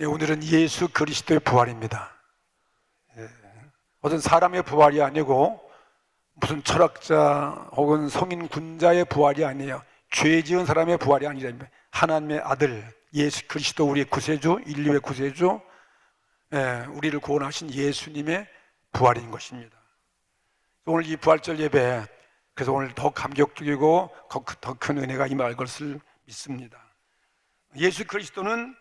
오늘은 예수 그리스도의 부활입니다. 어떤 사람의 부활이 아니고 무슨 철학자 혹은 성인 군자의 부활이 아니에요. 죄 지은 사람의 부활이 아니라 하나님의 아들 예수 그리스도, 우리의 구세주, 인류의 구세주, 우리를 구원하신 예수님의 부활인 것입니다. 오늘 이 부활절 예배, 그래서 오늘 더 감격적이고 더 큰 은혜가 임할 것을 믿습니다. 예수 그리스도는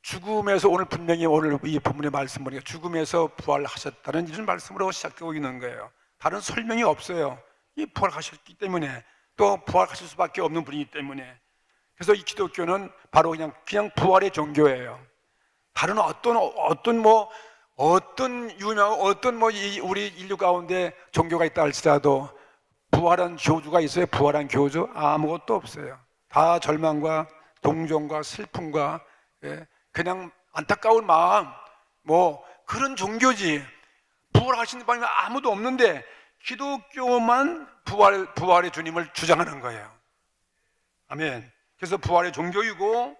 죽음에서, 오늘 분명히 오늘 이 본문의 말씀 보니까 죽음에서 부활하셨다는 이런 말씀으로 시작되고 있는 거예요. 다른 설명이 없어요. 이 부활하셨기 때문에, 또 부활하실 수밖에 없는 분이기 때문에. 그래서 이 기독교는 바로 그냥 부활의 종교예요. 다른 어떤 유명한 우리 인류 가운데 종교가 있다 할지라도 부활한 교주가 있어요? 부활한 교주? 아무것도 없어요. 다 절망과 동정과 슬픔과 그냥 안타까운 마음, 그런 종교지. 부활하신 분이 아무도 없는데 기독교만 부활의 주님을 주장하는 거예요. 아멘. 그래서 부활의 종교이고,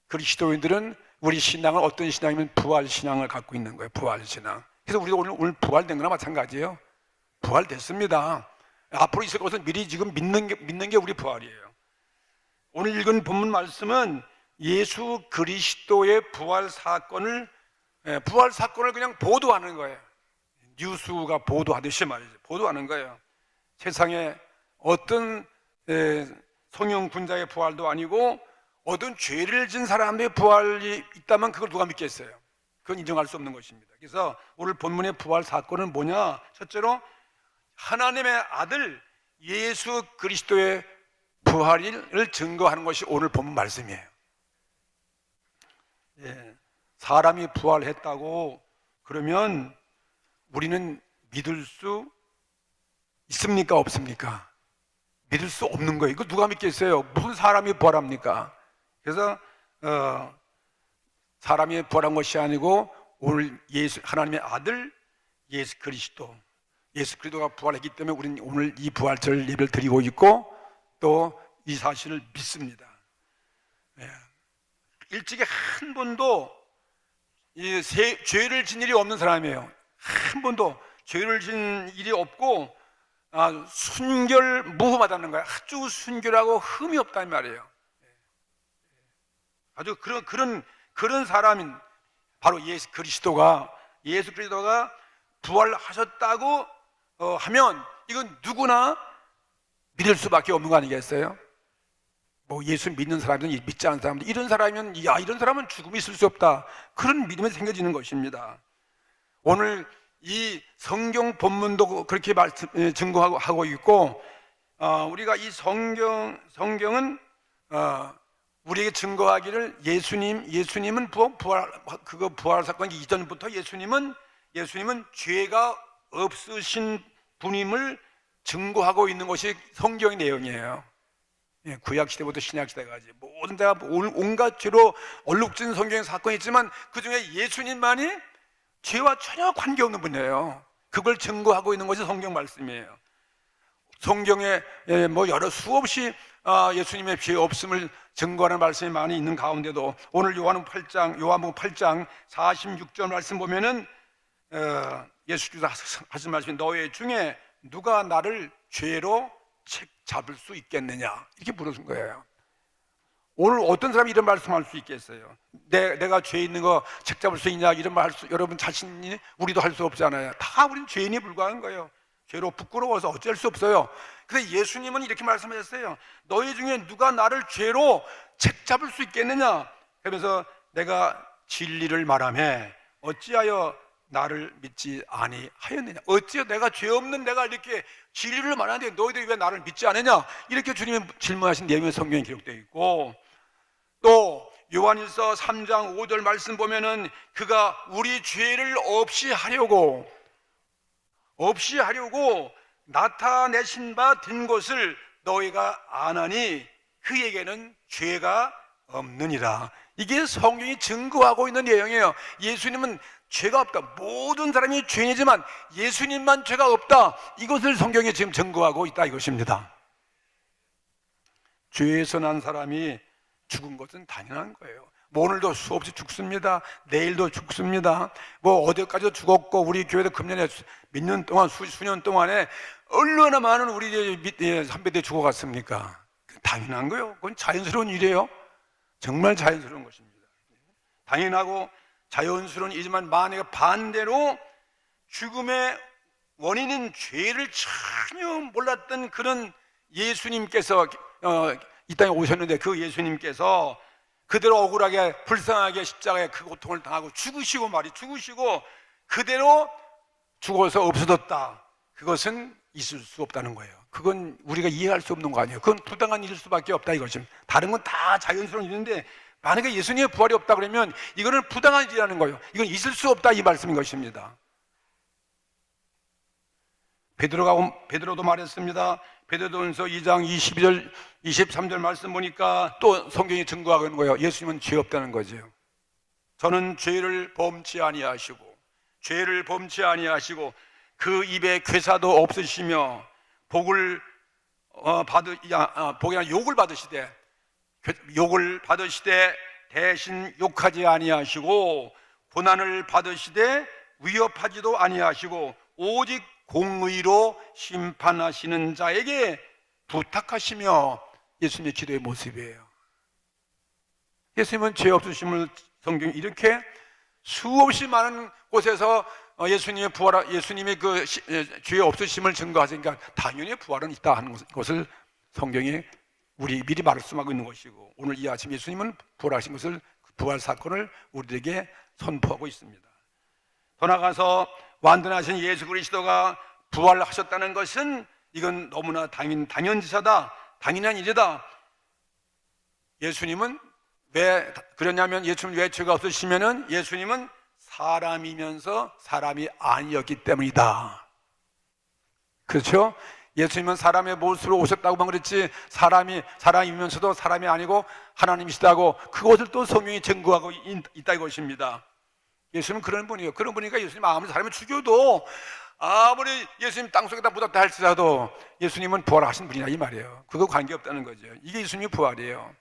그리스도인들은 우리 신앙은 어떤 신앙이면 부활 신앙을 갖고 있는 거예요. 부활 신앙. 그래서 우리가 오늘 부활된 거나 마찬가지예요. 부활됐습니다. 앞으로 있을 것은 미리 지금 믿는 게 우리 부활이에요. 오늘 읽은 본문 말씀은 예수 그리스도의 부활 사건을 그냥 보도하는 거예요. 뉴스가 보도하듯이 말이죠. 보도하는 거예요. 세상에 어떤 성령 군자의 부활도 아니고 어떤 죄를 진 사람의 부활이 있다면 그걸 누가 믿겠어요? 그건 인정할 수 없는 것입니다. 그래서 오늘 본문의 부활 사건은 뭐냐? 첫째로 하나님의 아들 예수 그리스도의 부활을 증거하는 것이 오늘 본문 말씀이에요. 사람이 부활했다고 그러면 우리는 믿을 수 있습니까? 없습니까? 믿을 수 없는 거예요. 이거 누가 믿겠어요? 무슨 사람이 부활합니까? 그래서 사람이 부활한 것이 아니고 오늘 하나님의 아들 예수 그리스도가 부활했기 때문에 우리는 오늘 이 부활절 예배를 드리고 있고, 또 이 사실을 믿습니다. 일찍이 한 번도 죄를 진 일이 없는 사람이에요. 한 번도 죄를 진 일이 없고 순결무흠하다는 거예요. 아주 순결하고 흠이 없다는 말이에요. 아주 그런 사람인 바로 예수 그리스도가 부활하셨다고 하면 이건 누구나 믿을 수밖에 없는 거 아니겠어요? 예수 믿는 사람들, 믿지 않는 사람들, 이런 사람은 죽음이 있을 수 없다, 그런 믿음이 생겨지는 것입니다. 오늘 이 성경 본문도 그렇게 증거하고 있고, 우리가 이 성경은 우리에게 증거하기를 예수님은 부활 사건 이전부터 예수님은 죄가 없으신 분임을 증거하고 있는 것이 성경의 내용이에요. 구약 시대부터 신약 시대까지 모든 데가 온갖 죄로 얼룩진 성경의 사건이 있지만 그 중에 예수님만이 죄와 전혀 관계없는 분이에요. 그걸 증거하고 있는 것이 성경 말씀이에요. 성경에 여러 수없이 예수님의 죄 없음을 증거하는 말씀이 많이 있는 가운데도 오늘 요한복음 8장 46절 말씀 보면은 예수께서 하신 말씀이 너희 중에 누가 나를 죄로 책 잡을 수 있겠느냐, 이렇게 물으신 거예요. 오늘 어떤 사람이 이런 말씀할 수 있겠어요? 내가 죄 있는 거 책 잡을 수 있냐, 이런 말 여러분 자신이 우리도 할 수 없잖아요. 다 우리는 죄인이 불과한 거예요. 죄로 부끄러워서 어쩔 수 없어요. 근데 예수님은 이렇게 말씀하셨어요. 너희 중에 누가 나를 죄로 책 잡을 수 있겠느냐? 그러면서 내가 진리를 말하며 어찌하여 나를 믿지 아니하였느냐? 어찌 내가 죄 없는 내가 이렇게 진리를 말하는데 너희들이 왜 나를 믿지 않느냐? 이렇게 주님이 질문하신 내용이 성경에 기록되어 있고, 또 요한일서 3장 5절 말씀 보면은 그가 우리 죄를 없이 하려고 나타내신 바 된 것을 너희가 아나니 그에게는 죄가 없느니라. 이게 성경이 증거하고 있는 내용이에요. 예수님은 죄가 없다. 모든 사람이 죄인이지만 예수님만 죄가 없다. 이것을 성경이 지금 증거하고 있다 이것입니다. 죄에서 난 사람이 죽은 것은 당연한 거예요. 뭐 오늘도 수없이 죽습니다. 내일도 죽습니다. 뭐 어디까지도 죽었고, 우리 교회도 금년에 몇 년 동안, 수년 동안에 얼마나 많은 우리 선배들이 죽어갔습니까? 당연한 거예요. 그건 자연스러운 일이에요. 정말 자연스러운 것입니다. 당연하고 자연스러운 일이지만, 만약에 반대로 죽음의 원인인 죄를 전혀 몰랐던 그런 예수님께서 이 땅에 오셨는데, 그 예수님께서 그대로 억울하게 불쌍하게 십자가에 그 고통을 당하고 죽으시고 그대로 죽어서 없어졌다. 그것은 있을 수 없다는 거예요. 그건 우리가 이해할 수 없는 거 아니에요. 그건 부당한 일일 수밖에 없다 이것입니다. 다른 건 다 자연스러운 일인데, 만약에 예수님의 부활이 없다 그러면 이거는 부당한 일이라는 거예요. 이건 있을 수 없다 이 말씀인 것입니다. 베드로도 말했습니다. 베드로전서 2장 22절 23절 말씀 보니까 또 성경이 증거하고 있는 거예요. 예수님은 죄 없다는 거죠. 저는 죄를 범치 아니하시고 그 입에 괴사도 없으시며 욕을 받으시되 대신 욕하지 아니하시고 고난을 받으시되 위협하지도 아니하시고 오직 공의로 심판하시는 자에게 부탁하시며, 예수님의 기도의 모습이에요. 예수님은 죄 없으심을 성경이 이렇게 수없이 많은 곳에서 예수님의 그 죄 없으심을 증거하시니까 당연히 부활은 있다 하는 것을 성경이 우리 미리 말씀하고 있는 것이고, 오늘 이 아침 예수님은 부활하신 것을, 부활 사건을 우리에게 선포하고 있습니다. 더 나아가서 완전하신 예수 그리스도가 부활하셨다는 것은 이건 너무나 당연지사다, 당연한 일이다. 예수님은 왜 그러냐면, 예수님 왜 죄가 없으시면은 예수님은 사람이면서 사람이 아니었기 때문이다. 그렇죠? 예수님은 사람의 모습으로 오셨다고만 그랬지, 사람이면서도 사람이 아니고 하나님이시다고, 그것을 또 성경이 증거하고 있다 이것입니다. 예수님은 그런 분이에요. 그런 분이니까 예수님 아무리 사람을 죽여도, 아무리 예수님 땅속에다 묻었다 할지라도 예수님은 부활하신 분이다 이 말이에요. 그거 관계없다는 거죠. 이게 예수님의 부활이에요.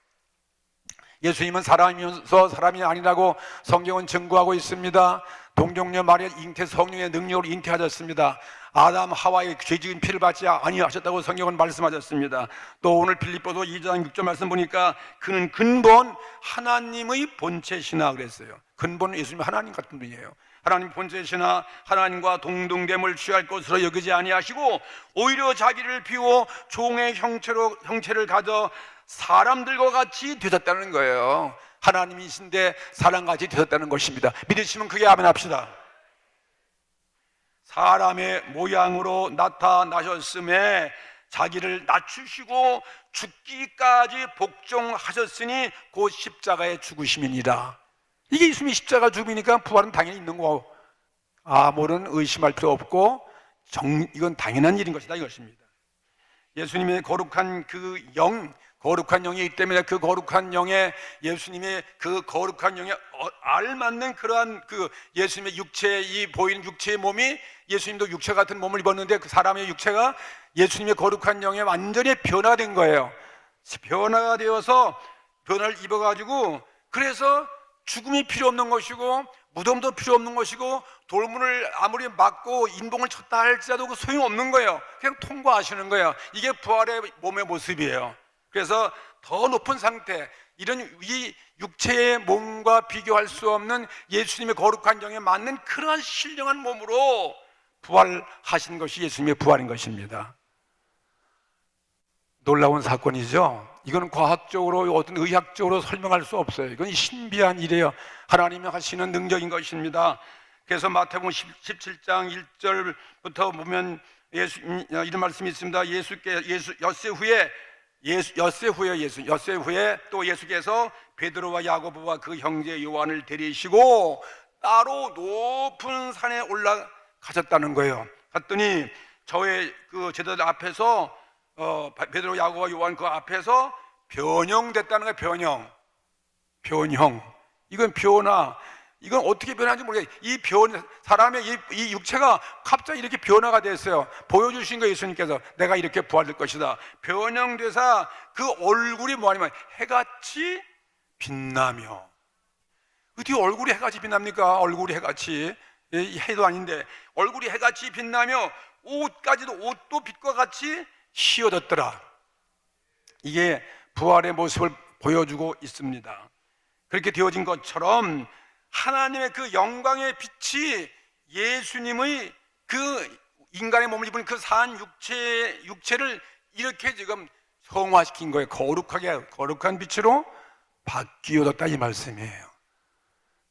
예수님은 사람이면서 사람이 아니라고 성경은 증거하고 있습니다. 동정녀 마리아 잉태 성령의 능력으로 잉태하셨습니다. 아담 하와의 죄지은 피를 받지 아니하셨다고 성경은 말씀하셨습니다. 또 오늘 빌립보서 2장 6절 말씀 보니까 그는 근본 하나님의 본체시나 그랬어요. 근본은 예수님 하나님 같은 분이에요. 하나님 본체시나 하나님과 동등됨을 취할 것으로 여기지 아니하시고 오히려 자기를 비워 종의 형체를 가져 사람들과 같이 되셨다는 거예요. 하나님이신데 사람같이 되셨다는 것입니다. 믿으시면 그게 아멘 합시다. 사람의 모양으로 나타나셨음에 자기를 낮추시고 죽기까지 복종하셨으니 곧 십자가에 죽으심이니라. 이게 예수님이 십자가 죽음이니까 부활은 당연히 있는 거고, 아무런 의심할 필요 없고 이건 당연한 일인 것이다 이것입니다. 예수님의 거룩한 그 거룩한 영이 있기 때문에 그 거룩한 영에, 예수님의 그 거룩한 영에 알맞는 그러한 그 예수님의 이 보이는 육체의 몸이, 예수님도 육체 같은 몸을 입었는데 그 사람의 육체가 예수님의 거룩한 영에 완전히 변화된 거예요. 변화가 되어서 변화를 입어가지고, 그래서 죽음이 필요 없는 것이고 무덤도 필요 없는 것이고 돌문을 아무리 막고 인봉을 쳤다 할지라도 그 소용없는 거예요. 그냥 통과하시는 거예요. 이게 부활의 몸의 모습이에요. 그래서 더 높은 상태, 이런 이 육체의 몸과 비교할 수 없는 예수님의 거룩한 영에 맞는 그러한 신령한 몸으로 부활하신 것이 예수님의 부활인 것입니다. 놀라운 사건이죠. 이건 과학적으로 어떤 의학적으로 설명할 수 없어요. 이건 신비한 일이에요. 하나님이 하시는 능력인 것입니다. 그래서 마태복음 17장 1절부터 보면 이런 말씀이 있습니다. 엿새 후에 또 예수께서 베드로와 야고보와 그 형제 요한을 데리시고 따로 높은 산에 올라가셨다는 거예요. 갔더니 저의 그 제자들 앞에서 베드로, 야고보와 요한 그 앞에서 변형됐다는 거예요. 변형. 이건 변화. 이건 어떻게 변하는지 모르겠어요. 사람의 이 육체가 갑자기 이렇게 변화가 됐어요. 보여주신 거예요. 예수님께서 내가 이렇게 부활될 것이다. 변형돼서 그 얼굴이 뭐냐면 해같이 빛나며. 어떻게 얼굴이 해같이 빛납니까? 얼굴이 해같이, 해도 아닌데 얼굴이 해같이 빛나며 옷까지도 옷도 빛과 같이 휘어졌더라. 이게 부활의 모습을 보여주고 있습니다. 그렇게 되어진 것처럼 하나님의 그 영광의 빛이 예수님의 그 인간의 몸을 입은 그 산 육체를 이렇게 지금 성화시킨 거예요. 거룩한 빛으로 바뀌어졌다 이 말씀이에요.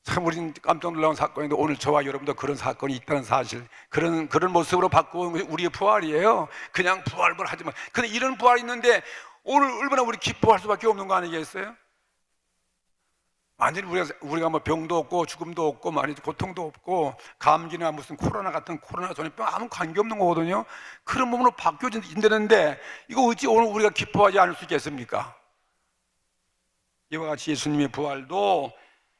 참 우리는 깜짝 놀라운 사건인데 오늘 저와 여러분도 그런 사건이 있다는 사실, 그런 모습으로 바꾸는 것이 우리의 부활이에요. 그냥 부활을 하지만, 근데 이런 부활이 있는데 오늘 얼마나 우리 기뻐할 수밖에 없는 거 아니겠어요? 완전히 우리가 뭐 병도 없고 죽음도 없고 많이 고통도 없고 감기나 무슨 코로나 같은 코로나 전염병 아무 관계 없는 거거든요. 그런 몸으로 바뀌어진다는데 이거 어찌 오늘 우리가 기뻐하지 않을 수 있겠습니까? 이와 같이 예수님의 부활도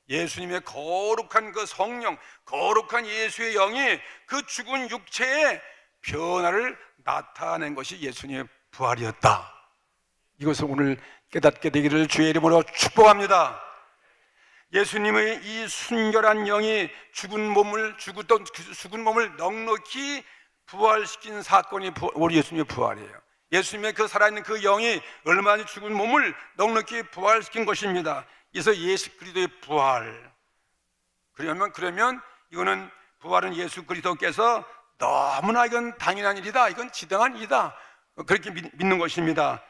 예수님의 거룩한 그 성령, 거룩한 예수의 영이 그 죽은 육체의 변화를 나타낸 것이 예수님의 부활이었다. 이것을 오늘 깨닫게 되기를 주의 이름으로 축복합니다. 예수님의 이 순결한 영이 죽은 몸을 넉넉히 부활시킨 사건이 우리 예수님의 부활이에요. 예수님의 그 살아있는 그 영이 얼마나 죽은 몸을 넉넉히 부활시킨 것입니다. 그래서 예수 그리스도의 부활. 그러면 이거는 부활은 예수 그리스도께서 너무나 이건 당연한 일이다, 이건 지당한 일이다, 그렇게 믿는 것입니다.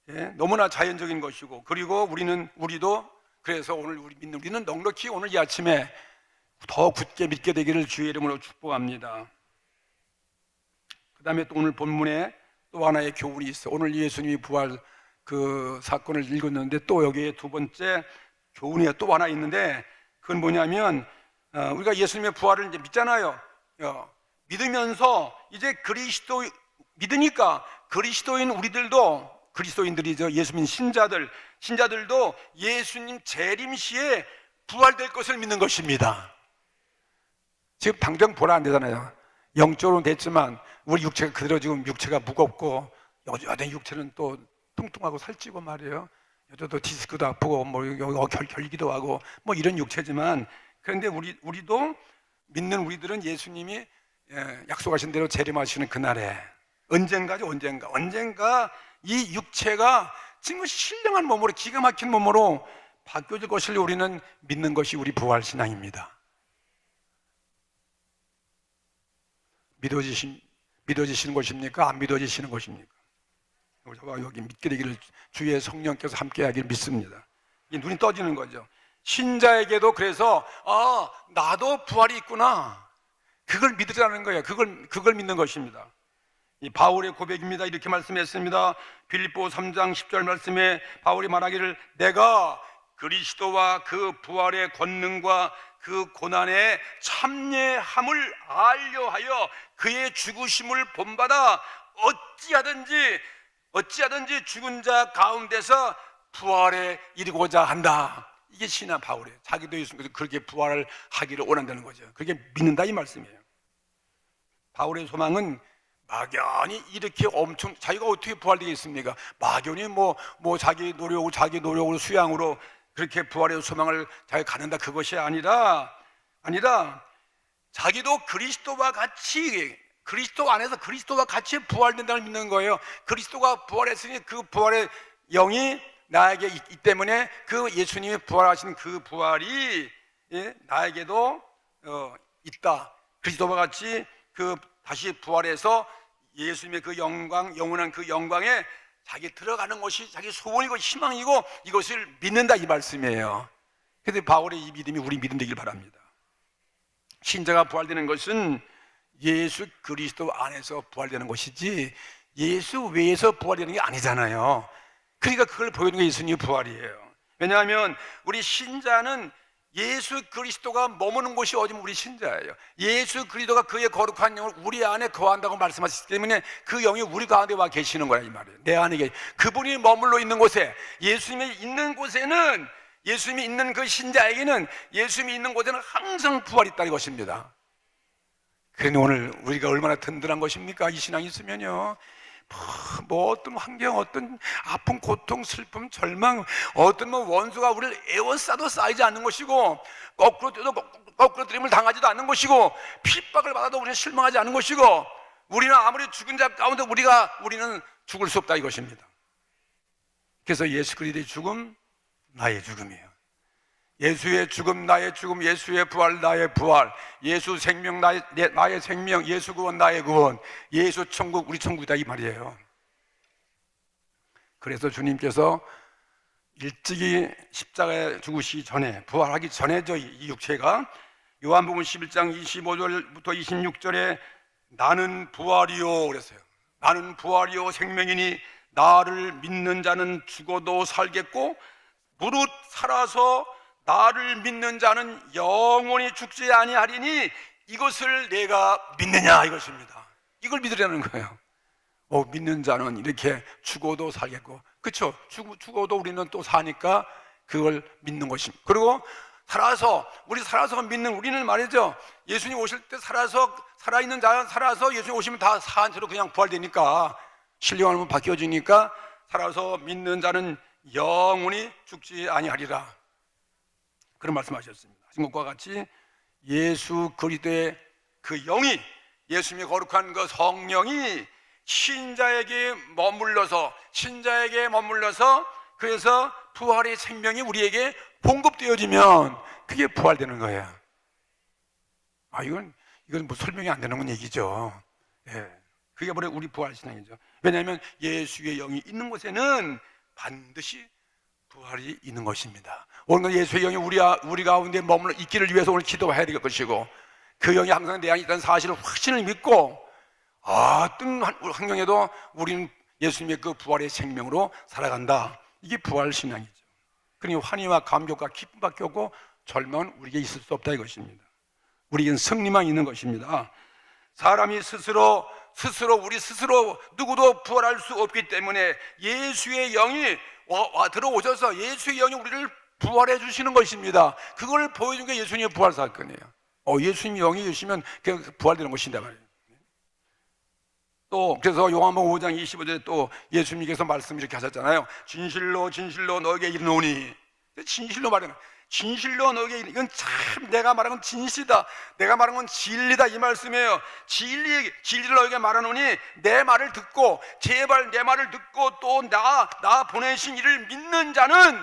예, 너무나 자연적인 것이고, 그리고 우리도 그래서 오늘 우리는 넉넉히 오늘 이 아침에 더 굳게 믿게 되기를 주의 이름으로 축복합니다. 그 다음에 또 오늘 본문에 또 하나의 교훈이 있어. 오늘 예수님이 부활 그 사건을 읽었는데 또 여기에 두 번째 교훈이 또 하나 있는데, 그건 뭐냐면 우리가 예수님의 부활을 이제 믿잖아요. 믿으면서 이제 믿으니까 그리스도인들이죠. 예수 믿는 신자들도 예수님 재림 시에 부활될 것을 믿는 것입니다. 지금 당장 보라 안 되잖아요. 영적으로는 됐지만 우리 육체가 그대로 지금 육체가 무겁고 여전히 육체는 또 뚱뚱하고 살찌고 말이에요. 여자도 디스크도 아프고 뭐 결기도 하고 뭐 이런 육체지만, 그런데 우리도 믿는 우리들은 예수님이 약속하신 대로 재림하시는 그날에 언젠가 이 육체가 지금 신령한 몸으로, 기가 막힌 몸으로 바뀌어질 것을 우리는 믿는 것이 우리 부활 신앙입니다. 믿어지시는 것입니까? 안 믿어지시는 것입니까? 저와 여기 믿게 되기를 주의 성령께서 함께 하기를 믿습니다. 이 눈이 떠지는 거죠. 신자에게도 그래서 나도 부활이 있구나, 그걸 믿으라는 거예요. 그걸 믿는 것입니다. 이 바울의 고백입니다. 이렇게 말씀했습니다. 빌립보 3장 10절 말씀에 바울이 말하기를, 내가 그리스도와 그 부활의 권능과 그 고난의 참여함을 알려하여 그의 죽으심을 본받아 어찌하든지 죽은 자 가운데서 부활에 이르고자 한다. 이게 신앙 바울이에요. 자기도 예수님께서 그렇게 부활을 하기를 원한다는 거죠. 그렇게 믿는다 이 말씀이에요. 바울의 소망은 막연히 이렇게 엄청 자기가 어떻게 부활되겠습니까? 막연히 뭐 자기 노력으로 수양으로 그렇게 부활의 소망을 자기가 갖는다, 그것이 아니라 자기도 그리스도 안에서 그리스도와 같이 부활된다는 믿는 거예요. 그리스도가 부활했으니 그 부활의 영이 나에게 있기 때문에 그 예수님이 부활하신 그 부활이 나에게도 있다. 그리스도와 같이 그 다시 부활해서 예수님의 그 영광, 영원한 그 영광에 자기 들어가는 것이 자기 소원이고 희망이고 이것을 믿는다 이 말씀이에요. 그런데 바울의 이 믿음이 우리 믿음 되길 바랍니다. 신자가 부활되는 것은 예수 그리스도 안에서 부활되는 것이지 예수 외에서 부활되는 게 아니잖아요. 그러니까 그걸 보여주는 게 예수님의 부활이에요. 왜냐하면 우리 신자는 예수 그리스도가 머무는 곳이 어디면 우리 신자예요. 예수 그리스도가 그의 거룩한 영을 우리 안에 거한다고 말씀하셨기 때문에 그 영이 우리 가운데 와 계시는 거야 이 말이에요. 내 안에 그분이 머물러 있는 곳에, 예수님이 있는 곳에는, 예수님이 있는 그 신자에게는, 예수님이 있는 곳에는 항상 부활이 있다는 것입니다. 그런데 오늘 우리가 얼마나 든든한 것입니까? 이 신앙이 있으면요, 뭐 어떤 환경, 어떤 아픔, 고통, 슬픔, 절망, 어떤 뭐 원수가 우리를 에워싸도 쌓이지 않는 것이고, 거꾸로 뛰어도 거꾸로 들임을 당하지도 않는 것이고, 핍박을 받아도 우리는 실망하지 않는 것이고, 우리는 아무리 죽은 자 가운데 우리는 죽을 수 없다 이것입니다. 그래서 예수 그리스도의 죽음, 나의 죽음이에요. 예수의 죽음, 나의 죽음, 예수의 부활, 나의 부활, 예수 생명, 나의 생명, 예수 구원, 나의 구원, 예수 천국, 우리 천국이다 이 말이에요. 그래서 주님께서 일찍이 십자가에 죽으시기 전에, 부활하기 전에죠, 이 육체가 요한복음 11장 25절부터 26절에 나는 부활이요 그랬어요. 나는 부활이요 생명이니 나를 믿는 자는 죽어도 살겠고 무릇 살아서 나를 믿는 자는 영원히 죽지 아니하리니 이것을 내가 믿느냐 이것입니다. 이걸 믿으라는 거예요. 믿는 자는 이렇게 죽어도 살겠고, 그렇죠? 죽어도 우리는 또 사니까 그걸 믿는 것입니다. 그리고 살아서 믿는 우리는 말이죠, 예수님 오실 때 살아있는 자는 살아서 예수님 오시면 다 사한 채로 그냥 부활되니까, 신령하면 바뀌어지니까 살아서 믿는 자는 영원히 죽지 아니하리라, 그런 말씀하셨습니다. 하신 것과 같이 예수 그리스도의 그 영이, 예수님의 거룩한 그 성령이 신자에게 머물러서 그래서 부활의 생명이 우리에게 공급되어지면 그게 부활되는 거예요. 이건 뭐 설명이 안 되는 건 얘기죠. 예. 그게 바로 우리 부활 신앙이죠. 왜냐하면 예수의 영이 있는 곳에는 반드시 부활이 있는 것입니다. 오늘 예수의 영이 우리 가운데 머물러 있기를 위해서 오늘 기도해야 될 것이고, 그 영이 항상 내 안에 있다는 사실을 확신을 믿고, 어떤 환경에도 우리는 예수님의 그 부활의 생명으로 살아간다. 이게 부활 신앙이죠. 그러니 환희와 감격과 기쁨밖에 없고 절망은 우리에게 있을 수 없다 이것입니다. 우리에겐 승리만 있는 것입니다. 사람이 우리 스스로 누구도 부활할 수 없기 때문에 예수의 영이 들어오셔서 예수의 영이 우리를 부활해 주시는 것입니다. 그걸 보여준 게 예수님의 부활 사건이에요. 예수님 영이 계시면 그냥 부활되는 것인데 말이에요. 또 그래서 요한복음 5장 25절에 또 예수님께서 말씀 이렇게 하셨잖아요. 진실로 진실로 너에게 이르노니, 진실로 말하는, 진실로 너에게 이르노니, 이건 참 내가 말한 건 진실이다, 내가 말한 건 진리다 이 말씀이에요. 진리를 너에게 말하노니 내 말을 듣고, 제발 내 말을 듣고 또 나 보내신 이를 믿는 자는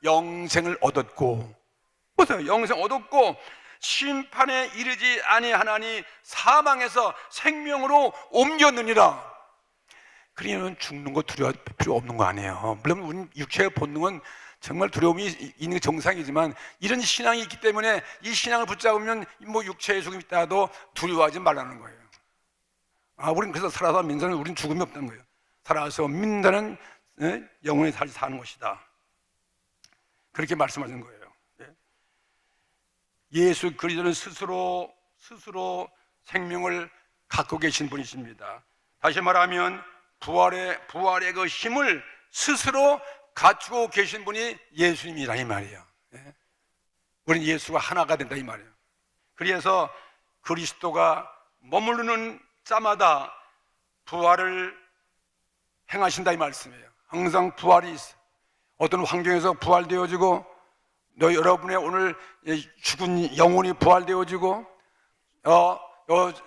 영생을 얻었고, 보세요, 영생 얻었고 심판에 이르지 아니하나니 사망에서 생명으로 옮겼느니라. 그러면 죽는 거 두려워할 필요 없는 거 아니에요. 물론 우리 육체의 본능은 정말 두려움이 있는 게 정상이지만, 이런 신앙이 있기 때문에 이 신앙을 붙잡으면 뭐 육체의 죽음이 있다도 두려워하지 말라는 거예요. 우리는 그래서 살아서 믿는 자는 우리는 죽음이 없다는 거예요. 살아서 믿는 자는 영원히 사는 것이다, 그렇게 말씀하시는 거예요. 예수 그리스도는 스스로 생명을 갖고 계신 분이십니다. 다시 말하면 부활의 그 힘을 스스로 갖추고 계신 분이 예수님이라 이 말이에요. 우리는 예수가 하나가 된다 이 말이에요. 그래서 그리스도가 머무르는 자마다 부활을 행하신다 이 말씀이에요. 항상 부활이 있어요. 어떤 환경에서 부활되어지고, 여러분의 오늘 죽은 영혼이 부활되어지고,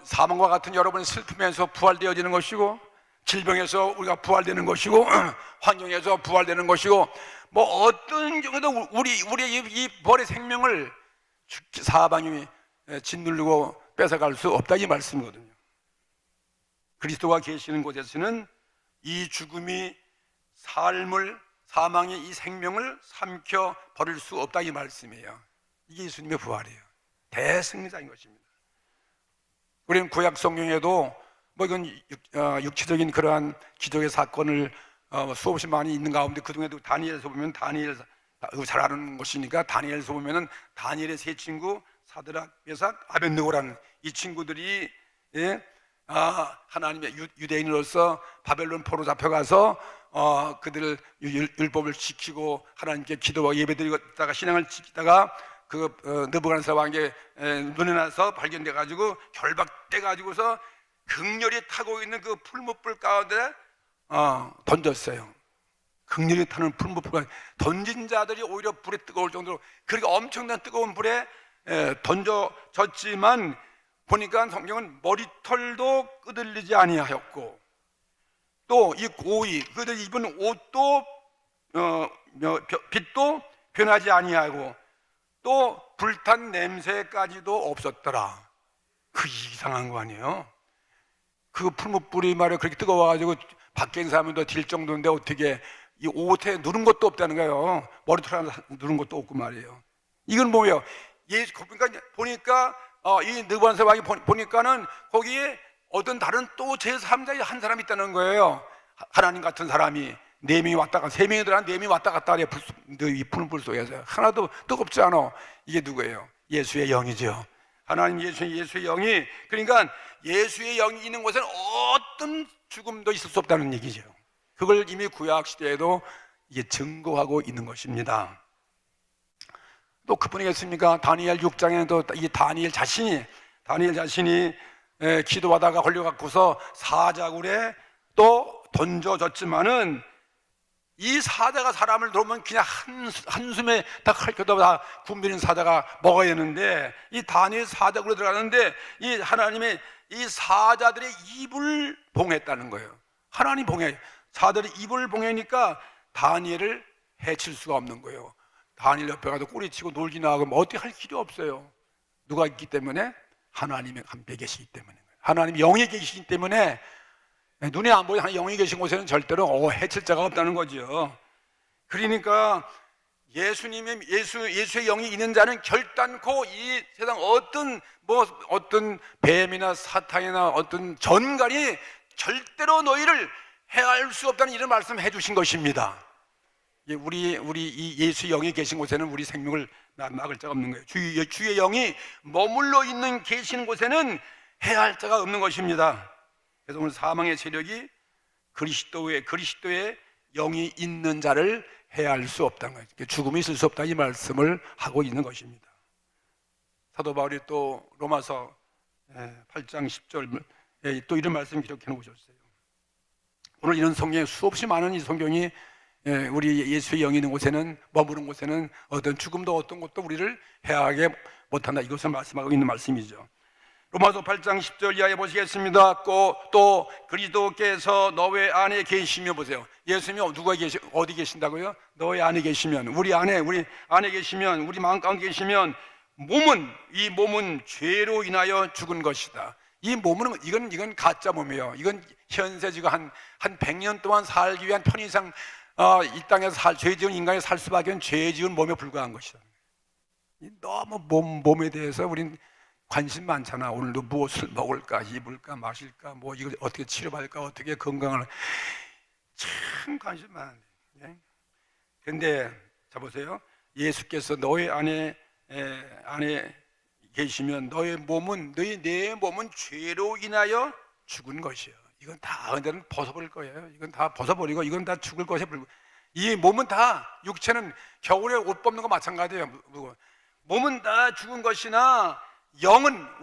사망과 같은 여러분의 슬픔에서 부활되어지는 것이고, 질병에서 우리가 부활되는 것이고, 환경에서 부활되는 것이고, 뭐 어떤 경우도 우리의 이 부활의 생명을 사방이 짓누르고 뺏어갈 수 없다 이 말씀이거든요. 그리스도가 계시는 곳에서는 이 죽음이 사망이 이 생명을 삼켜 버릴 수 없다 이 말씀이에요. 이게 예수님의 부활이에요. 대승리자인 것입니다. 우리는 구약 성경에도 뭐 이건 육체적인 그러한 기적의 사건을 수없이 많이 있는 가운데, 그중에도 다니엘에서 보면, 다니엘 잘 아는 것이니까 다니엘에서 보면은 다니엘의 세 친구 사드락, 메삭, 아벳느고라는 이 친구들이 하나님의 유대인으로서 바벨론 포로 잡혀가서 그들 율법을 지키고 하나님께 기도와 예배드리다가 신앙을 지키다가 느부갓네살 왕의 눈에 나서 발견돼 가지고 결박돼 가지고서 극렬히 타고 있는 그 풀무불 가운데 던졌어요. 극렬히 타는 풀무불과 던진 자들이 오히려 불에 뜨거울 정도로 그렇게 엄청난 뜨거운 불에 던져졌지만 보니까 성경은 머리털도 끄들리지 아니하였고 또 이 고위 그들 입은 옷도 빛도 변하지 아니하고 또 불탄 냄새까지도 없었더라. 그 이상한 거 아니에요? 그 풀무불이 말이야 그렇게 뜨거워가지고 밖에 있는 사람도 딜 정도인데 어떻게 이 옷에 누른 것도 없다는 거예요. 머리털 하나 누른 것도 없고 말이에요. 이건 뭐예요? 그러니까 보니까 이 느부갓네살 왕이 보니까는 거기에 어떤 다른 또 제3자의 한 사람이 있다는 거예요. 하나님 같은 사람이 4명이 왔다 갔다 3명이 들어간 4명이 왔다 갔다 하래. 이 풀무불 속에서 하나도 뜨겁지 않아. 이게 누구예요? 예수의 영이죠. 하나님 예수의 영이, 그러니까 예수의 영이 있는 곳에는 어떤 죽음도 있을 수 없다는 얘기죠. 그걸 이미 구약 시대에도 이게 증거하고 있는 것입니다. 또 그뿐이겠습니까? 다니엘 6장에도 이 다니엘 자신이 기도하다가 걸려갖고서 사자굴에 또 던져졌지만은 이 사자가 사람을 놓으면 그냥 한숨에 다 칼켜도 다 굶주린 사자가 먹어야 되는데 이 다니엘 사자굴에 들어가는데 이 하나님의 이 사자들의 입을 봉했다는 거예요. 하나님 봉해. 사자들이 입을 봉해니까 다니엘을 해칠 수가 없는 거예요. 다니엘 옆에 가서 꼬리치고 놀기나 하고 뭐 어떻게 할 길이 없어요. 누가 있기 때문에? 하나님이 함께 계시기 때문에. 하나님이 영이 계시기 때문에 눈에 안 보이는 영이 계신 곳에는 절대로 해칠 자가 없다는 거죠. 그러니까 예수의 영이 있는 자는 결단코 이 세상 어떤 뱀이나 사탄이나 어떤 전갈이 절대로 너희를 해할 수 없다는 이런 말씀해 주신 것입니다. 우리 이 예수의 영이 계신 곳에는 우리 생명을 막을 자가 없는 거예요. 주의 영이 머물러 있는 계시는 곳에는 해할 자가 없는 것입니다. 그래서 오늘 사망의 세력이 그리스도의 영이 있는 자를 해할 수 없다는 거예요. 죽음이 있을 수 없다 이 말씀을 하고 있는 것입니다. 사도 바울이 또 로마서 8장 10절 또 이런 말씀 기록해 놓으셨어요. 오늘 이런 성경에 수없이 많은 이 성경이 우리 예수의 영이 있는 곳에는 머무는 곳에는 어떤 죽음도 어떤 것도 우리를 해하게 못한다 이것을 말씀하고 있는 말씀이죠. 로마서 8장 10절 이하에 보시겠습니다. 또 그리스도께서 너의 안에 계시며 보세요. 예수님이 어디 계신다고요? 너의 안에 계시면 우리 안에 계시면 우리 마음 가운데 계시면 이 몸은 죄로 인하여 죽은 것이다. 이 몸은 이건 가짜 몸이에요. 이건 현세 지금 한 100년 동안 살기 위한 편의상 이 땅에서 죄 지은 인간이 살 수밖에 없는 죄 지은 몸에 불과한 것이다. 너무 몸에 대해서 우린 관심 많잖아. 오늘도 무엇을 먹을까, 입을까, 마실까, 뭐 이걸 어떻게 치료받을까, 어떻게 건강을 참 관심 많은데. 그런데 자 보세요. 예수께서 너의 안에 계시면 내 몸은 죄로 인하여 죽은 것이에요. 이건 다 언제는 벗어버릴 거예요. 이건 다 벗어버리고 이건 다 죽을 것에 불과. 이 몸은 다 육체는 겨울에 옷 벗는 거 마찬가지예요. 몸은 다 죽은 것이나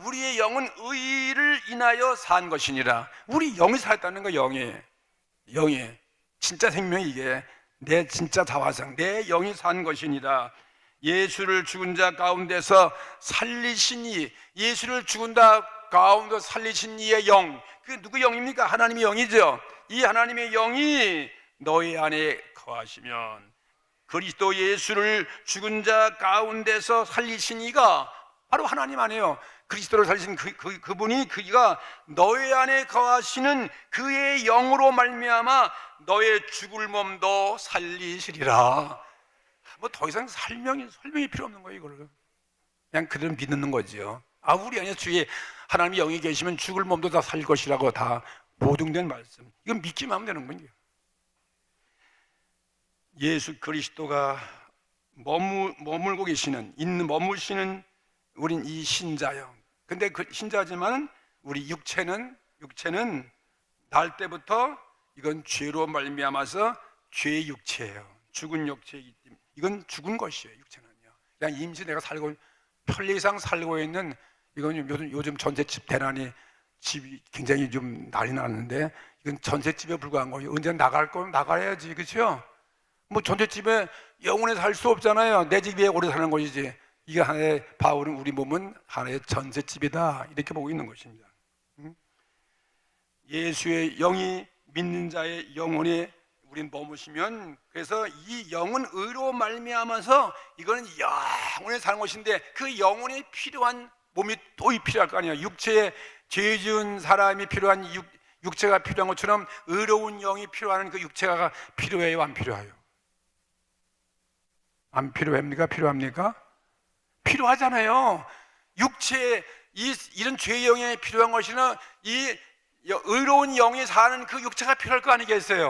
우리의 영은 의를 인하여 산 것이니라. 우리 영이 살았다는 거. 영이 진짜 생명이 이게 내 진짜 자화상 내 영이 산 것이니라. 예수를 죽은 자 가운데서 살리신 예수를 죽은 자 가운데 살리신 이의 영, 그게 누구 영입니까? 하나님의 영이죠. 이 하나님의 영이 너희 안에 거하시면 그리스도 예수를 죽은 자 가운데서 살리신 이가 바로 하나님 안에요. 그리스도를 살리신 그가 너희 안에 거하시는 그의 영으로 말미암아 너의 죽을 몸도 살리시리라. 뭐 더 이상 설명이 필요 없는 거예요. 이거를 그냥 그대로 믿는 거죠. 우리 안에 주의 하나님의 영이 계시면 죽을 몸도 다 살 것이라고 다 보증된 말씀. 이건 믿기만 하면 되는 거예요. 예수 그리스도가 머물고 계시는 머무시는 우린 이 신자요. 근데 그 신자지만 우리 육체는 날 때부터 이건 죄로 말미암아서 죄의 육체예요. 죽은 육체이기 때문에 이건 죽은 것이에요. 육체는요. 그냥 임시 내가 편리상 살고 있는 이건 요즘 전셋집 대란이 집이 굉장히 좀 난리 났는데 이건 전셋집에 불과한 거예요. 언제 나갈 거면 나가야지, 그렇죠? 뭐 전셋집에 영원히 살 수 없잖아요. 내 집에 오래 사는 것이지. 이게 하나의, 바울은 우리 몸은 하나의 전셋집이다, 이렇게 보고 있는 것입니다. 예수의 영이 믿는 자의 영혼에 우린 머무시면, 그래서 이 영은 의로 말미암아서 이거는 영원히 사는 것인데, 그 영혼이 필요한 몸이 또 필요할 거 아니에요. 육체에 죄 지은 사람이 필요한 육체가 필요한 것처럼 의로운 영이 필요한 그 육체가 필요해요, 안 필요해요? 안 필요합니까? 필요합니까? 필요하잖아요. 육체에 이런 죄의 영이 필요한 것이나 이 의로운 영이 사는 그 육체가 필요할 거 아니겠어요?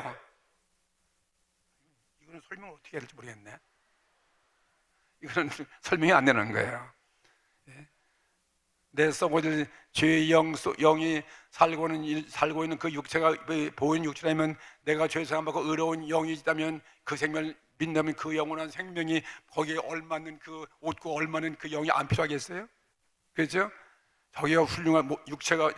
이거는 설명을 어떻게 해야 될지 모르겠네. 이거는 설명이 안 되는 거예요. 내 썩어질 죄의 영이 살고 있는 그 육체가 보이는 육체라면, 내가 죄 사함 받고 의로운 영이 있다면, 그 생명을 믿는다면 그 영원한 생명이 거기에 얼맞는 그 옷고 얼맞는 그 영이 안 필요하겠어요? 그렇죠? 저기가 훌륭한 육체가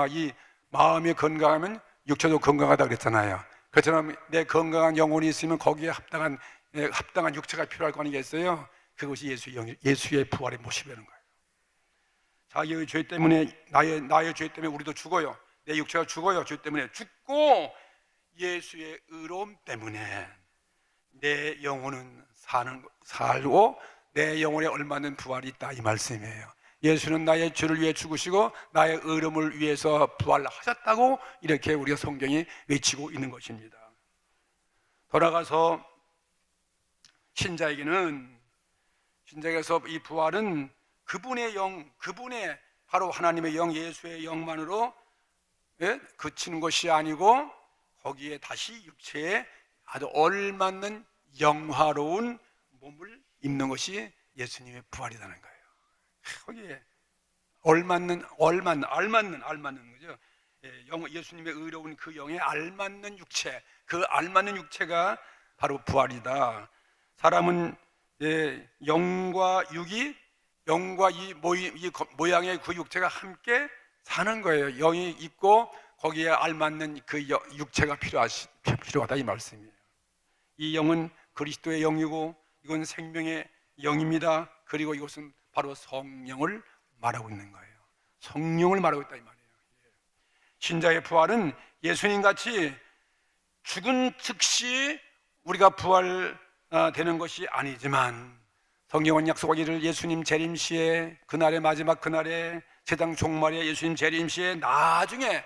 이 마음이 건강하면 육체도 건강하다 그랬잖아요. 그처럼 내 건강한 영혼이 있으면 거기에 합당한 육체가 필요할 거 아니겠어요? 그것이 예수의 부활의 모습이라는 거예요. 자기의 죄 때문에, 나의 죄 때문에 우리도 죽어요. 내 육체가 죽어요. 죄 때문에 죽고, 예수의 의로움 때문에 내 영혼은 살고 내 영혼에 얼마나 부활이 있다, 이 말씀이에요. 예수는 나의 죄를 위해 죽으시고 나의 의로움을 위해서 부활하셨다고, 이렇게 우리가 성경이 외치고 있는 것입니다. 돌아가서 신자에게서 이 부활은 그분의 영, 그분의 바로 하나님의 영, 예수의 영만으로 그치는 것이 아니고, 거기에 다시 육체에 아주 얼맞는 영화로운 몸을 입는 것이 예수님의 부활이라는 거예요. 거기에 알맞는 거죠. 예수님의 의로운 그 영에 알맞는 육체, 그 알맞는 육체가 바로 부활이다. 사람은 영과 육이, 영과 이 모양의 그 육체가 함께 사는 거예요. 영이 있고 거기에 알맞는 그 육체가 필요하다, 이 말씀이에요. 이 영은 그리스도의 영이고, 이건 생명의 영입니다. 그리고 이것은 바로 성령을 말하고 있는 거예요. 성령을 말하고 있다, 이 말이에요. 신자의 부활은 예수님같이 죽은 즉시 우리가 부활되는 것이 아니지만, 성경은 약속하기를 예수님 재림시에, 그날의 마지막 그날에, 세상 종말에 예수님 재림시에 나중에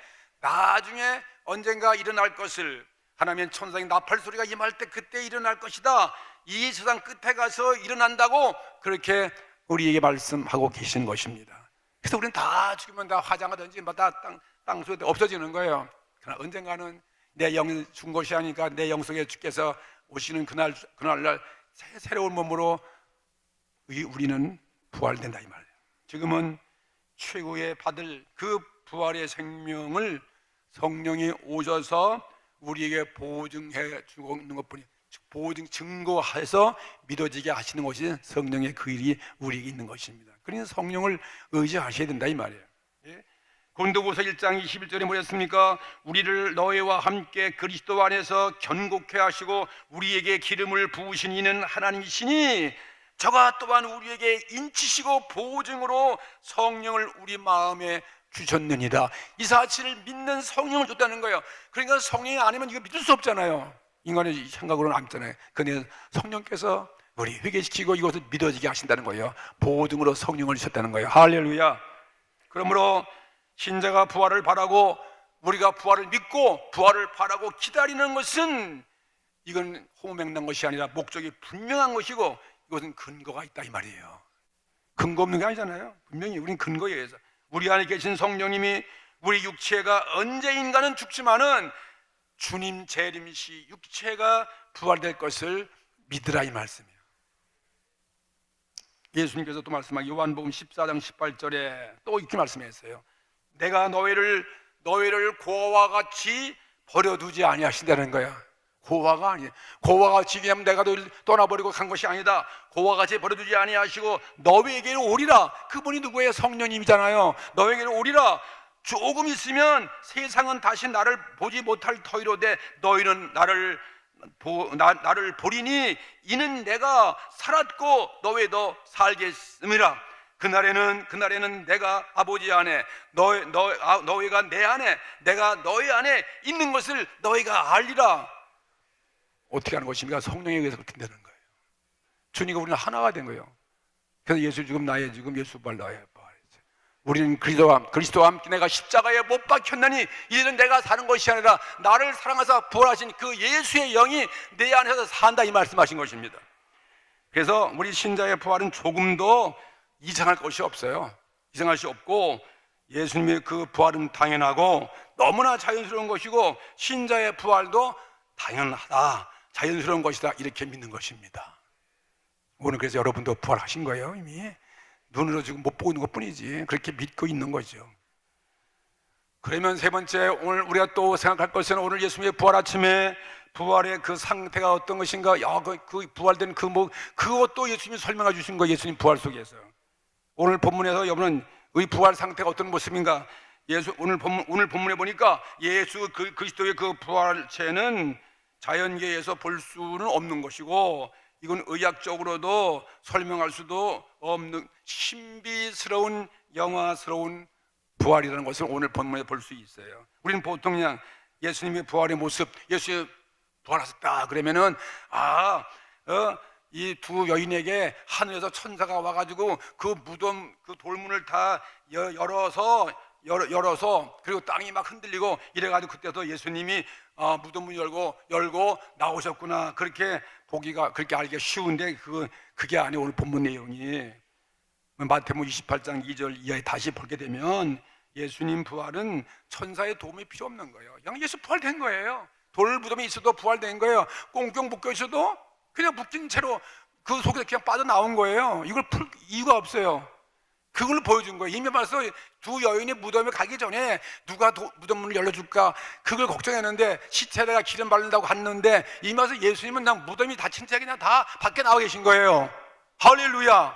언젠가 일어날 것을, 하나님의 천상의 나팔 소리가 임할 때 그때 일어날 것이다, 이 세상 끝에 가서 일어난다고 그렇게 우리에게 말씀하고 계신 것입니다. 그래서 우리는 다 죽으면 다 화장하든지 다 땅 속에 없어지는 거예요. 그러나 언젠가는 내 영이 죽은 것이 아니니까 내 영 속에 주께서 오시는 그날날 새로운 몸으로 우리는 부활된다, 이 말이에요. 지금은 최고의 받을 그 부활의 생명을 성령이 오셔서 우리에게 보증해 주고 있는 것뿐이, 증거해서 믿어지게 하시는 것이 성령의 그 일이 우리에게 있는 것입니다. 그러니 성령을 의지하셔야 된다, 이 말이에요. 고린도후서 1장 21절에 뭐였습니까? 우리를 너희와 함께 그리스도 안에서 견고케 하시고 우리에게 기름을 부으신 이는 하나님이시니, 저가 또한 우리에게 인치시고 보증으로 성령을 우리 마음에 주셨느니라. 이 사실을 믿는 성령을 줬다는 거예요. 그러니까 성령이 아니면 이거 믿을 수 없잖아요. 인간의 생각으로는 안잖아요. 그런데 성령께서 우리 회개시키고 이것을 믿어지게 하신다는 거예요. 보증으로 성령을 주셨다는 거예요. 할렐루야. 그러므로 신자가 부활을 바라고, 우리가 부활을 믿고 부활을 바라고 기다리는 것은, 이건 호맹난 것이 아니라 목적이 분명한 것이고, 이것은 근거가 있다, 이 말이에요. 근거 없는 게 아니잖아요. 분명히 우리는 근거에 의해서, 우리 안에 계신 성령님이 우리 육체가 언제인가는 죽지만은 주님 재림시 육체가 부활될 것을 믿으라, 이 말씀이에요. 예수님께서 또 말씀하기, 요한복음 14장 18절에 또 이렇게 말씀했어요. 내가 너희를 고아와 같이 버려두지 아니하신다는 거야. 고아가 아니에요. 고아와 같이 그냥 내가 너희를 떠나버리고 간 것이 아니다. 고아와 같이 버려두지 아니하시고 너희에게로 오리라. 그분이 누구예요? 성령님이잖아요. 너희에게로 오리라. 조금 있으면 세상은 다시 나를 보지 못할 터이로되 너희는 나를 보리니 이는 내가 살았고 너희도 살겠음이라. 그날에는 내가 아버지 안에 너희가 내 안에 내가 너희 안에 있는 것을 너희가 알리라. 어떻게 하는 것입니까? 성령에 의해서 그렇게 되는 거예요. 주님과 우리는 하나가 된 거예요. 그래서 예수 죽음 나의 죽음 예수 부활 나의 부활. 우리는 그리스도와 함께 내가 십자가에 못 박혔나니 이제는 내가 사는 것이 아니라 나를 사랑하사 부활하신 그 예수의 영이 내 안에서 산다, 이 말씀하신 것입니다. 그래서 우리 신자의 부활은 조금도 이상할 것이 없어요. 이상할 것이 없고 예수님의 그 부활은 당연하고 너무나 자연스러운 것이고 신자의 부활도 당연하다, 자연스러운 것이다, 이렇게 믿는 것입니다. 오늘 그래서 여러분도 부활하신 거예요. 이미 눈으로 지금 못 보고 있는 것뿐이지 그렇게 믿고 있는 거죠. 그러면 세 번째, 오늘 우리가 또 생각할 것은 오늘 예수님의 부활 아침에 부활의 그 상태가 어떤 것인가. 그 부활된 그것도 예수님이 설명해 주신 거예요. 예수님 부활 속에서. 오늘 본문에서 여러분은 의 부활 상태가 어떤 모습인가. 오늘 본문에 보니까 예수 그리스도의 그 부활체는 자연계에서 볼 수는 없는 것이고, 이건 의학적으로도 설명할 수도 없는 신비스러운 영화스러운 부활이라는 것을 오늘 본문에 볼 수 있어요. 우리는 보통 그냥 예수님의 부활의 모습, 예수의 부활하셨다 그러면은 이 두 여인에게 하늘에서 천사가 와가지고 그 무덤 그 돌문을 다 열어서 그리고 땅이 막 흔들리고 이래가지고 그때도 예수님이 무덤문 열고 나오셨구나, 그렇게 보기가 그렇게 알기가 쉬운데 그게 아니에요. 오늘 본문 내용이 마태복음 28장 2절 이하에 다시 보게 되면 예수님 부활은 천사의 도움이 필요 없는 거예요. 그냥 예수 부활된 거예요. 돌 무덤이 있어도 부활된 거예요. 꽁꽁 묶여 있어도 그냥 묶인 채로 그 속에서 그냥 빠져나온 거예요. 이걸 풀 이유가 없어요. 그걸 보여준 거예요. 이미 벌써 두 여인이 무덤에 가기 전에 누가 무덤 문을 열어줄까 그걸 걱정했는데, 시체에다가 기름 바른다고 갔는데 이미 와서 예수님은 그냥 무덤이 닫힌 채 그냥 다 밖에 나와 계신 거예요. 할렐루야.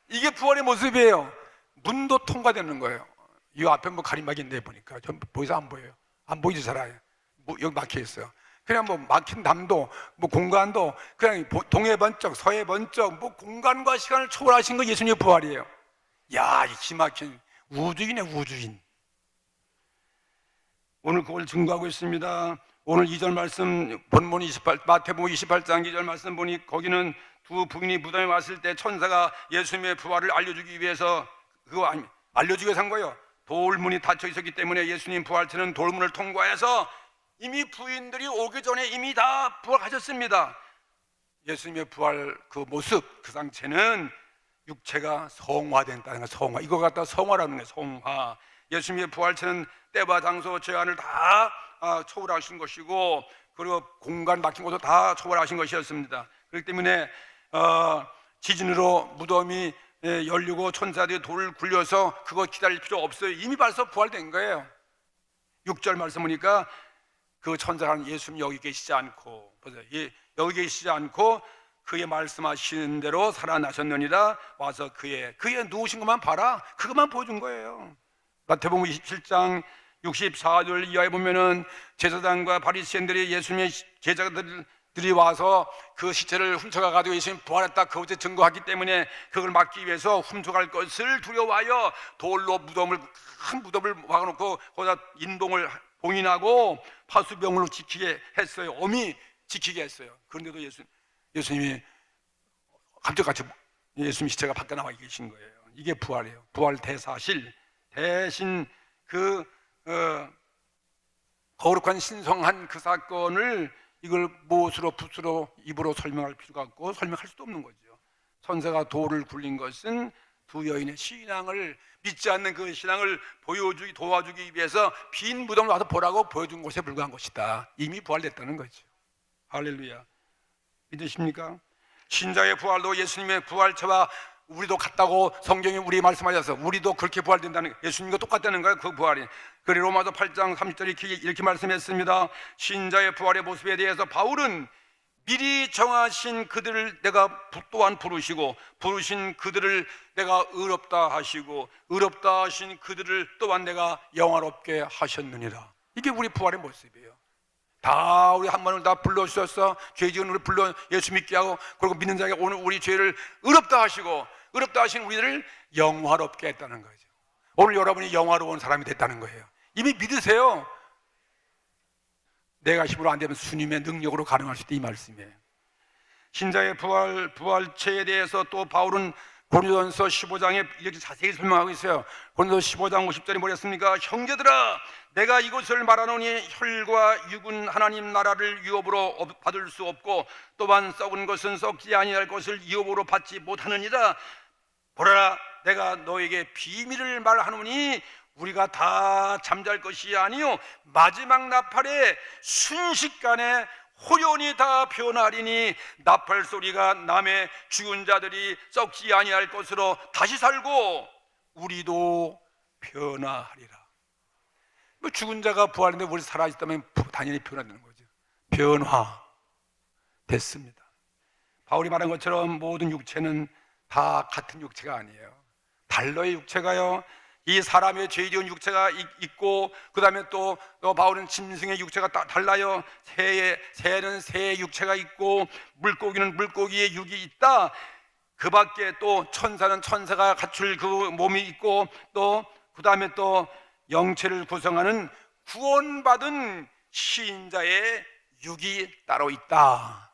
이게 부활의 모습이에요. 문도 통과되는 거예요. 이 앞에 가림막인데 보니까 전 보이서 안 보여요. 안 보이지 잘. 여기 막혀 있어요. 그냥 막힌 담도 공간도 그냥 동해 번쩍 서해 번쩍 공간과 시간을 초월하신 거 예수님의 부활이에요. 야, 이 기막힌 우주인이네, 우주인. 오늘 그걸 증거하고 있습니다. 오늘 2절 말씀 본문 마태복음 28장 2절 말씀 보니 거기는 두 부인이 무덤에 왔을 때 천사가 예수님의 부활을 알려주기 위해서 한 거예요. 돌문이 닫혀 있었기 때문에 예수님 부활체는 돌문을 통과해서 이미 부인들이 오기 전에 이미 다 부활하셨습니다. 예수님의 부활 그 모습, 그 상태는 육체가 성화된다는 거. 성화, 이거 갖다 성화라는 거예요. 성화. 예수님의 부활체는 때와 장소 제한을 다 초월하신 것이고, 그리고 공간 막힌 것도 다 초월하신 것이었습니다. 그렇기 때문에 지진으로 무덤이 열리고 천사들이 돌을 굴려서 그거 기다릴 필요 없어요. 이미 벌써 부활된 거예요. 6절 말씀 보니까 그 천사는 예수님 여기 계시지 않고, 여기 계시지 않고 그의 말씀하신 대로 살아나셨느니라. 와서 그의 누우신 것만 봐라, 그것만 보여준 거예요. 마태복음 27장 64절 이하에 보면은 제사장과 바리새인들이 예수님의 제자들이 와서 그 시체를 훔쳐가가지고 예수님 부활했다 그것에 증거하기 때문에 그걸 막기 위해서 훔쳐갈 것을 두려워하여 돌로 큰 무덤을 막아놓고 거기다 인동을 봉인하고 파수병으로 지키게 했어요. 엄히 지키게 했어요. 그런데도 예수님이 갑자기 예수님 시체가 밖에 나와 계신 거예요. 이게 부활이에요. 부활 대사실, 대신 그 거룩한 신성한 그 사건을 이걸 못으로 붓으로 입으로 설명할 필요가 없고 설명할 수도 없는 거죠. 천사가 돌을 굴린 것은 두 여인의 신앙을, 믿지 않는 그 신앙을 도와주기 위해서 빈 무덤을 와서 보라고 보여준 것에 불과한 것이다. 이미 부활됐다는 거죠. 할렐루야. 믿으십니까? 신자의 부활도 예수님의 부활체와 우리도 같다고 성경이 우리 말씀하셔서 우리도 그렇게 부활된다는, 예수님과 똑같다는 거예요. 그 부활이. 그리고 로마서 8장 30절에 이렇게 말씀했습니다. 신자의 부활의 모습에 대해서 바울은 미리 정하신 그들을 내가 또한 부르시고 부르신 그들을 내가 의롭다 하시고 의롭다 하신 그들을 또한 내가 영화롭게 하셨느니라. 이게 우리 부활의 모습이에요. 다 우리 한 번을 다 불러주셔서 죄 지은 우리 불러 예수 믿게 하고 그리고 믿는 자에게 오늘 우리 죄를 의롭다 하시고 의롭다 하신 우리들을 영화롭게 했다는 거죠. 오늘 여러분이 영화로운 사람이 됐다는 거예요. 이미 믿으세요. 내가 힘으로 안 되면 주님의 능력으로 가능할 수 있다, 이 말씀이에요. 신자의 부활체에 대해서 또 바울은 고린도전서 15장에 이렇게 자세히 설명하고 있어요. 고린도전서 15장 50절에 뭐랬습니까? 형제들아, 내가 이것을 말하노니 혈과 육은 하나님 나라를 유업으로 받을 수 없고 또한 썩은 것은 썩지 아니할 것을 유업으로 받지 못하느니라. 보라, 내가 너에게 비밀을 말하노니 우리가 다 잠잘 것이 아니요 마지막 나팔에 순식간에 호련히 다 변하리니 나팔 소리가 남의 죽은 자들이 썩지 아니할 것으로 다시 살고 우리도 변화하리라. 뭐 죽은 자가 부활했는데 우리 살아있다면 당연히 변화되는 거죠. 변화 됐습니다. 바울이 말한 것처럼 모든 육체는 다 같은 육체가 아니에요. 달러의 육체가요, 이 사람의 죄 지은 육체가 있고 그 다음에 또 바울은 짐승의 육체가 달라요. 새는 새의 육체가 있고 물고기는 물고기의 육이 있다. 그 밖에 또 천사는 천사가 갖출 그 몸이 있고 또 그 다음에 또 영체를 구성하는 구원받은 신자의 육이 따로 있다.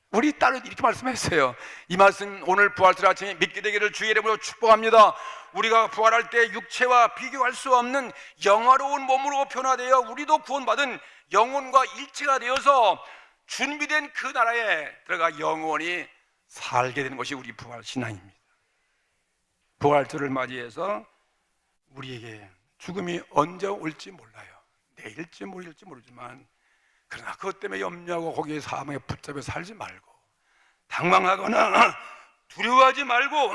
우리 따로 이렇게 말씀했어요. 이 말씀 오늘 부활절 아침에 믿게 되기를 주의 이름으로 축복합니다. 우리가 부활할 때 육체와 비교할 수 없는 영화로운 몸으로 변화되어 우리도 구원받은 영혼과 일체가 되어서 준비된 그 나라에 들어가 영원히 살게 되는 것이 우리 부활 신앙입니다. 부활절을 맞이해서 우리에게 죽음이 언제 올지 몰라요. 내일지 모레일지 모르지만 그러나 그것 때문에 염려하고 거기에 사망에 붙잡혀 살지 말고 당황하거나 두려워하지 말고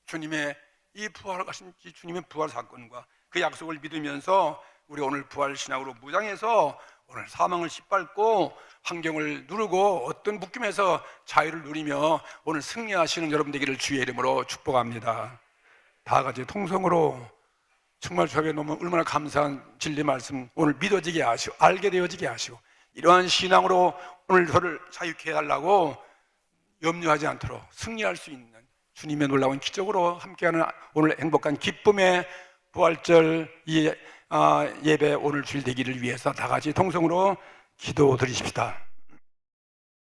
주님의 이 부활하신 주님의 부활 사건과 그 약속을 믿으면서 우리 오늘 부활 신앙으로 무장해서 오늘 사망을 짓밟고 환경을 누르고 어떤 묶임에서 자유를 누리며 오늘 승리하시는 여러분 되기를 주의 이름으로 축복합니다. 다 같이 통성으로 정말 저에게 너무 얼마나 감사한 진리 말씀 오늘 믿어지게 하시고 알게 되어지게 하시고 이러한 신앙으로 오늘 저를 자유케 해달라고 염려하지 않도록 승리할 수 있는 주님의 놀라운 기적으로 함께하는 오늘 행복한 기쁨의 부활절 예배 오늘 주일 되기를 위해서 다 같이 통성으로 기도드리십시다.